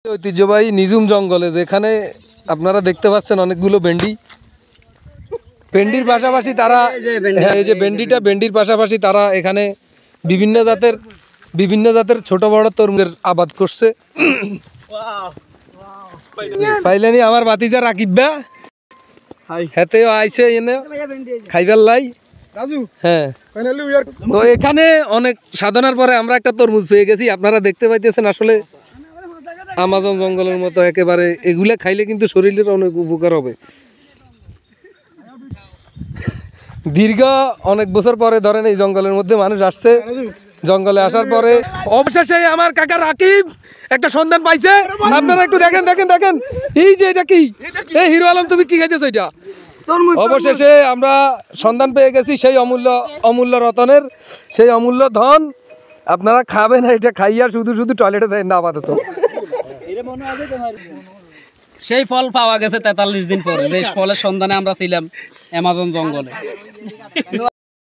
ঐতিহ্যবাহী নিঝুম জঙ্গলে যেখানে আপনারা দেখতে পাচ্ছেন অনেকগুলো ভেন্ডির পাশাপাশি তারা এই যে ভেন্ডির পাশাপাশি তারা এখানে বিভিন্ন জাতের ছোট বড় তরমুজের আবাদ করছে। ফাইলানি আমার বাতিজা রাকিববা হেতেও আইছে এনে খাইবার লাই রাজু। হ্যাঁ, তো এখানে অনেক সাধনার পরে আমরা একটা তরমুজ পেয়ে গেছি। আপনারা দেখতে পাইতেছেন আসলে আমাজন জঙ্গলের মতো একেবারে এগুলা খাইলে কিন্তু শরীরের অনেক উপকার হবে। দীর্ঘ অনেক বছর পরে ধরেন এই জঙ্গলের মধ্যে মানুষ আসছে, জঙ্গলে আসার পরে অবশেষে আমার কাকা রাকিব একটা সন্ধান পাইছে। আপনারা একটু দেখেন দেখেন দেখেন এই যে এটা কি, এই হিরো আলম তুমি কি খাইতেছো এটা? অবশেষে আমরা সন্ধান পেয়ে গেছি সেই অমূল্য রতনের, সেই অমূল্য ধন। আপনারা খাবেন এটা, খাইয়া শুধু শুধু টয়লেটে দেয় না আপাতত। সেই ফল পাওয়া গেছে 43 দিন পরে। এই ফলের সন্ধানে আমরা ছিলাম অ্যামাজন জঙ্গলে।